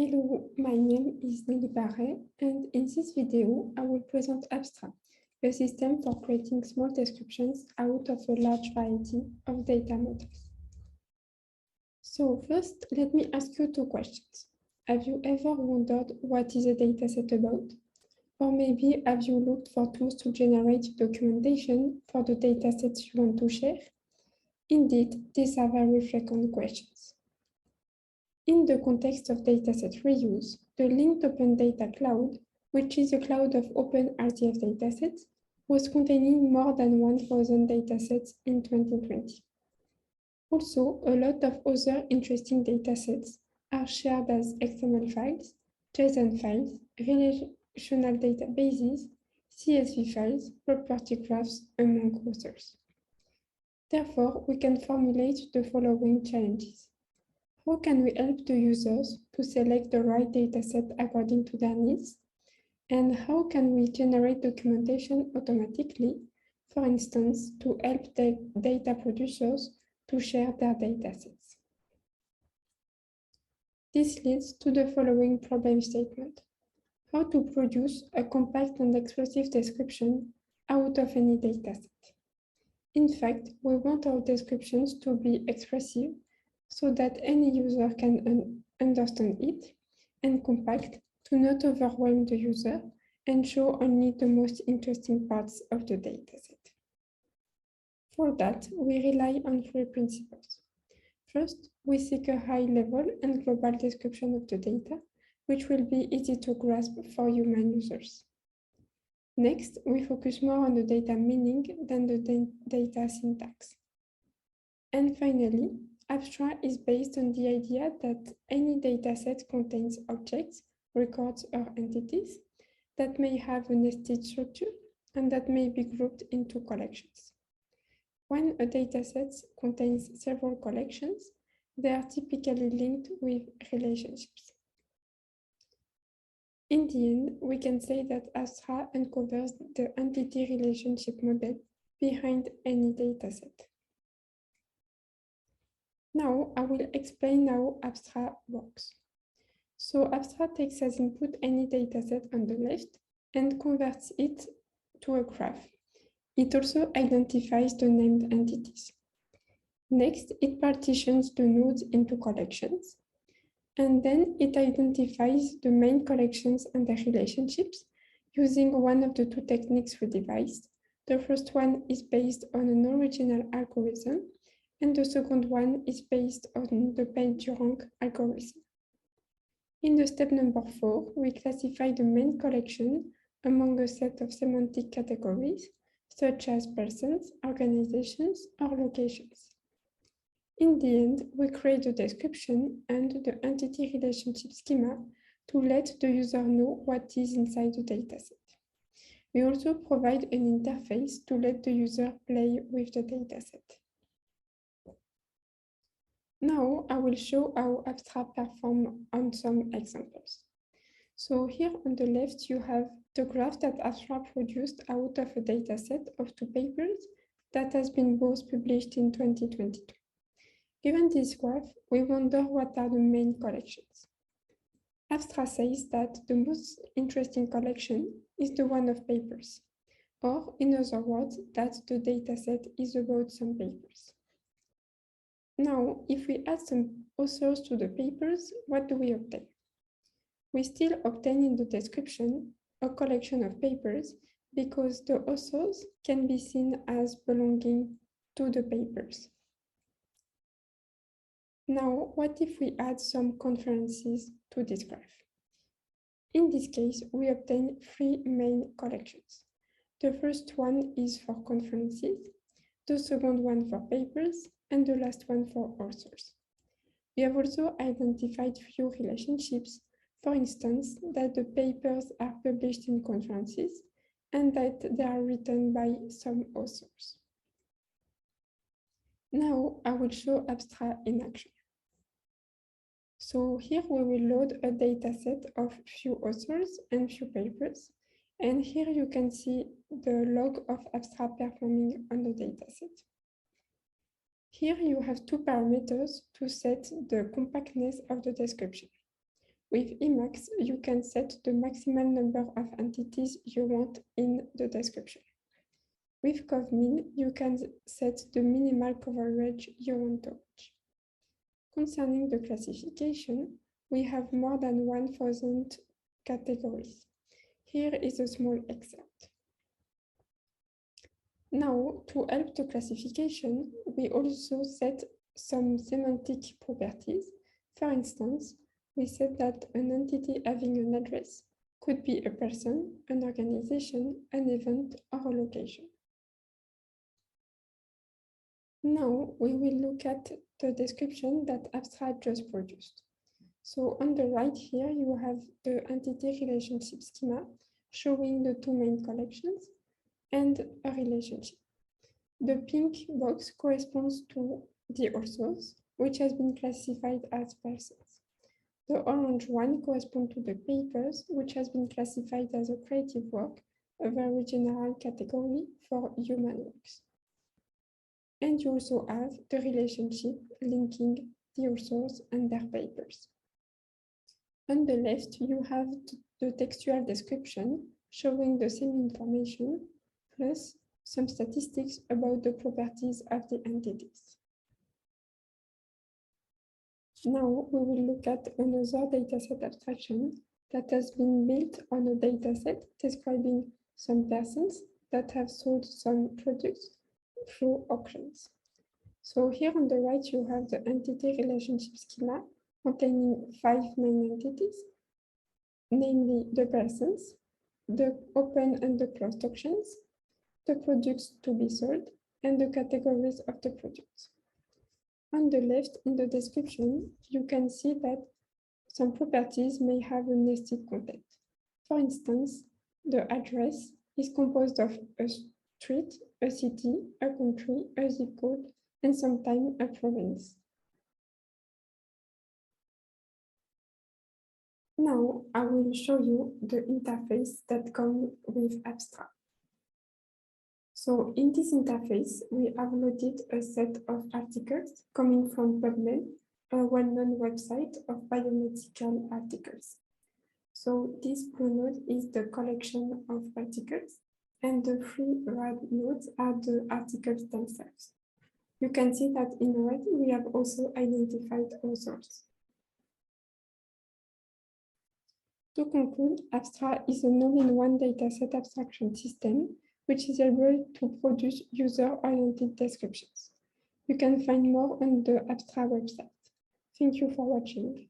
Hello, my name is Nelly Barret, and in this video, I will present ABSTRA, a system for creating small descriptions out of a large variety of data models. So first, let me ask you two questions. Have you ever wondered what is a dataset about? Or maybe have you looked for tools to generate documentation for the datasets you want to share? Indeed, these are very frequent questions. In the context of dataset reuse, the linked Open Data Cloud, which is a cloud of open RDF datasets, was containing more than 1,000 datasets in 2020. Also, a lot of other interesting datasets are shared as XML files, JSON files, relational databases, CSV files, property graphs, among others. Therefore, we can formulate the following challenges. How can we help the users to select the right dataset according to their needs? And how can we generate documentation automatically, for instance, to help the data producers to share their datasets? This leads to the following problem statement: how to produce a compact and expressive description out of any dataset. In fact, we want our descriptions to be expressive so that any user can understand it, and compact to not overwhelm the user and show only the most interesting parts of the dataset. For that, we rely on three principles. First, we seek a high-level and global description of the data, which will be easy to grasp for human users. Next, we focus more on the data meaning than the data syntax. And finally, ABSTRA is based on the idea that any dataset contains objects, records, or entities that may have a nested structure and that may be grouped into collections. When a dataset contains several collections, they are typically linked with relationships. In the end, we can say that ABSTRA uncovers the entity relationship model behind any dataset. Now, I will explain how ABSTRA works. So ABSTRA takes as input any dataset on the left and converts it to a graph. It also identifies the named entities. Next, it partitions the nodes into collections, and then it identifies the main collections and their relationships using one of the two techniques we devised. The first one is based on an original algorithm, and the second one is based on the PageRank algorithm. In the step number 4, we classify the main collection among a set of semantic categories, such as persons, organizations, or locations. In the end, we create the description and the entity relationship schema to let the user know what is inside the dataset. We also provide an interface to let the user play with the dataset. Now, I will show how ABSTRA performs on some examples. So here on the left, you have the graph that ABSTRA produced out of a dataset of 2 papers that has been both published in 2022. Given this graph, we wonder what are the main collections. ABSTRA says that the most interesting collection is the one of papers, or in other words, that the dataset is about some papers. Now, if we add some authors to the papers, what do we obtain? We still obtain in the description a collection of papers because the authors can be seen as belonging to the papers. Now, what if we add some conferences to this graph? In this case, we obtain 3 main collections. The first one is for conferences, the second one for papers, and the last one for authors. We have also identified few relationships, for instance, that the papers are published in conferences and that they are written by some authors. Now, I will show ABSTRA in action. So here we will load a dataset of few authors and few papers. And here you can see the log of ABSTRA performing on the dataset. Here you have 2 parameters to set the compactness of the description. With Emacs, you can set the maximum number of entities you want in the description. With CovMin, you can set the minimal coverage you want to reach. Concerning the classification, we have more than 1,000 categories. Here is a small excerpt. Now, to help the classification, we also set some semantic properties. For instance, we said that an entity having an address could be a person, an organization, an event, or a location. Now we will look at the description that ABSTRA just produced. So on the right here, you have the entity relationship schema showing the two main collections and a relationship. The pink box corresponds to the authors, which has been classified as persons. The orange one corresponds to the papers, which has been classified as a creative work, a very general category for human works. And you also have the relationship linking the authors and their papers. On the left, you have the textual description showing the same information, plus some statistics about the properties of the entities. Now we will look at another dataset abstraction that has been built on a dataset describing some persons that have sold some products through auctions. So here on the right, you have the entity relationship schema containing 5 main entities, namely the persons, the open and the closed auctions, the products to be sold, and the categories of the products. On the left, in the description, you can see that some properties may have a nested content. For instance, the address is composed of a street, a city, a country, a zip code, and sometimes a province. Now, I will show you the interface that comes with ABSTRA. So in this interface, we have loaded a set of articles coming from PubMed, a well-known website of biomedical articles. So this blue node is the collection of articles, and the 3 red nodes are the articles themselves. You can see that in red, we have also identified authors. To conclude, ABSTRA is an all-in-one dataset abstraction system which is able to produce user-oriented descriptions. You can find more on the ABSTRA website. Thank you for watching.